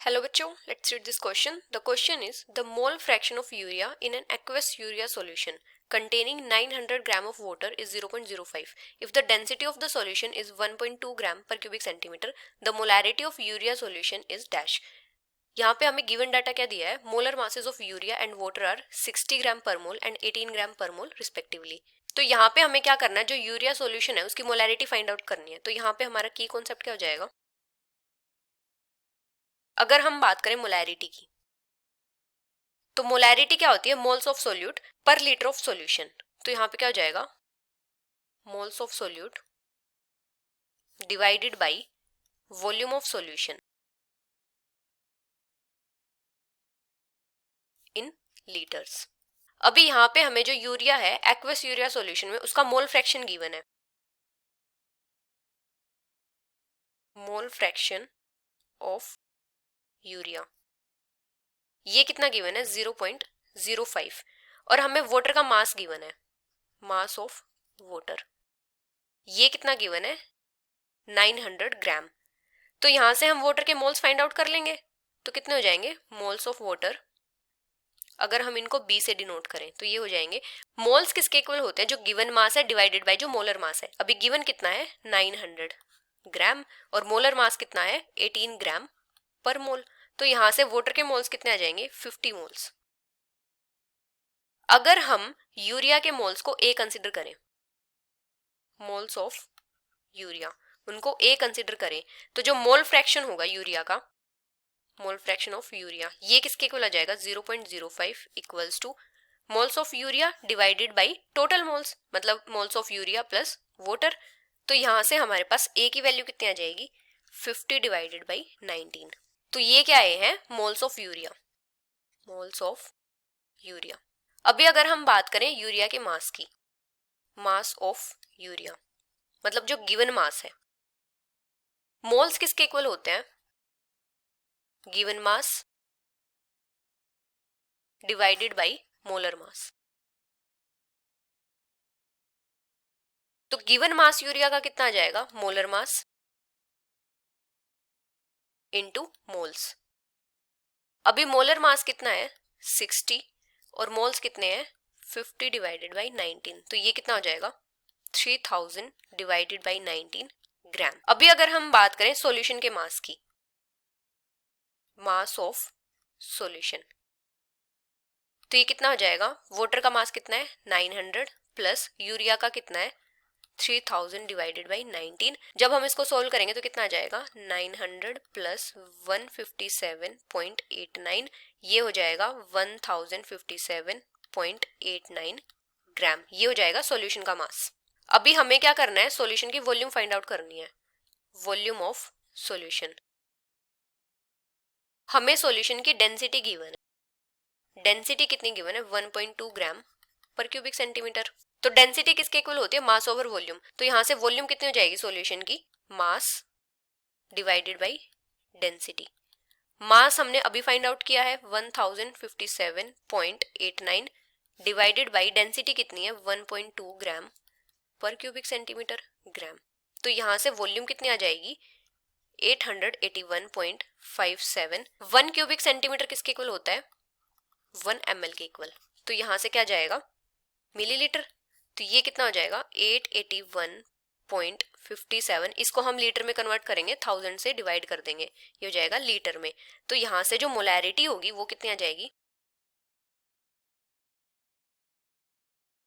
Hello बच्चों, let's read this question. The question is the mole fraction of urea in an aqueous urea solution containing 900 gram of water is 0.05. If the density of the solution is 1.2 gram per cubic centimeter, the molarity of urea solution is dash. यहाँ पे हमें given data क्या दिया है? Molar masses of urea and water are 60 gram per mole and 18 gram per mole respectively. तो यहाँ पे हमें क्या करना है, जो यूरिया सॉल्यूशन है उसकी मोलैरिटी फाइंड आउट करनी है. तो यहाँ पे हमारा की कॉन्सेप्ट क्या हो जाएगा? अगर हम बात करें मोलैरिटी की, तो मोलैरिटी क्या होती है? मोल्स ऑफ सोल्यूट पर लीटर ऑफ सॉल्यूशन. तो यहाँ पे क्या हो जाएगा? Moles of solute divided by volume of solution in litres. अभी यहाँ पे हमें जो यूरिया है एक्वस यूरिया सॉल्यूशन में, उसका मोल फ्रैक्शन गिवन है. मोल फ्रैक्शन ऑफ यूरिया ये कितना गिवन है? 0.05. और हमें वाटर का मास गिवन है, मास ऑफ वाटर ये कितना गिवन है? 900 ग्राम. तो यहां से हम वाटर के मोल्स फाइंड आउट कर लेंगे. तो कितने हो जाएंगे मोल्स ऑफ वाटर? अगर हम इनको बी से डिनोट करें तो ये हो जाएंगे. मोल्स किसके इक्वल होते हैं? जो गिवन मास है डिवाइडेड बाय जो मोलर मास है. अभी गिवन कितना है? 900 ग्राम और मोलर मास कितना है? 18 ग्राम पर मोल. तो यहां से वाटर के मोल्स कितने आ जाएंगे? 50 मोल्स. अगर हम यूरिया के मोल्स को ए कंसिडर करें, मोल्स ऑफ यूरिया उनको ए कंसिडर करें, तो जो मोल फ्रैक्शन होगा यूरिया का, मोल फ्रैक्शन ऑफ यूरिया ये किसके इक्वल आ जाएगा? 0.05 equals to moles of urea divided by total moles, मतलब moles of urea plus water. तो यहां से हमारे पास ए की वैल्यू कितनी आ जाएगी? 50 डिवाइडेड बाय 19. तो ये क्या आए हैं? Moles of urea. Moles of urea. अभी अगर हम बात करें यूरिया के मास की, मास ऑफ यूरिया मतलब जो गिवन मास है, मोल्स किसके इक्वल होते हैं? Given mass divided by molar mass. तो गिवन मास यूरिया का कितना आ जाएगा? Molar mass into moles. अभी मोलर मास कितना है? 60 और मोल्स कितने हैं? 50 डिवाइडेड बाय 19. तो ये कितना हो जाएगा? 3000 डिवाइडेड बाय 19 ग्राम. अभी अगर हम बात करें सॉल्यूशन के मास की, मास ऑफ सॉल्यूशन, तो ये कितना हो जाएगा? वाटर का मास कितना है? 900 प्लस यूरिया का कितना है? 3000 डिवाइडेड बाई 19. जब हम इसको सोल्व करेंगे तो कितना आ जाएगा? 900 प्लस 157.89 ये हो जाएगा 1057.89 ग्राम. ये हो जाएगा सॉल्यूशन का मास. अभी हमें क्या करना है? सॉल्यूशन की वॉल्यूम फाइंड आउट करनी है. Volume of solution. हमें सॉल्यूशन की डेंसिटी गिवन है. डेंसिटी कितनी गिवन है? 1.2 ग्राम पर क्यूबिक सेंटीमीटर. तो डेंसिटी किसके इक्वल होती है? Mass over volume. तो यहां से वॉल्यूम कितनी हो जाएगी सॉल्यूशन की? Mass divided by density. Mass हमने अभी फाइंड आउट किया है 1057.89 डिवाइडेड बाय डेंसिटी कितनी है? 1.2 gram per cubic centimetre gram. तो यहां से वॉल्यूम कितनी आ जाएगी? 881.57. 1 क्यूबिक सेंटीमीटर किसके इक्वल होता है? 1 ml के इक्वल. तो यहां से क्या जाएगा? मिलीलीटर. तो ये कितना हो जाएगा? 881.57. इसको हम लीटर में कन्वर्ट करेंगे, 1000 से डिवाइड कर देंगे, ये हो जाएगा लीटर में. तो यहां से जो मोलैरिटी होगी वो कितनी आ जाएगी?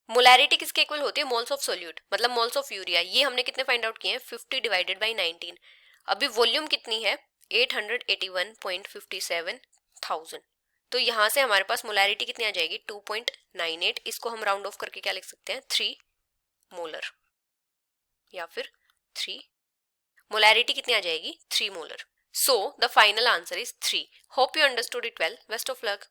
मोलैरिटी किसके इक्वल होती है? मोल्स ऑफ सोल्यूट मतलब मोल्स ऑफ यूरिया. ये हमने कितने फाइंड आउट किए हैं? 50 डिवाइडेड बाई 19. अभी वॉल्यूम कितनी है? 881.57,000. तो यहां से हमारे पास मोलैरिटी कितनी आ जाएगी? 2.98. इसको हम राउंड ऑफ करके क्या लिख सकते हैं? 3 मोलर या फिर 3. मोलैरिटी कितनी आ जाएगी? 3 molar. So the final answer is 3. Hope you understood it well. Best of luck.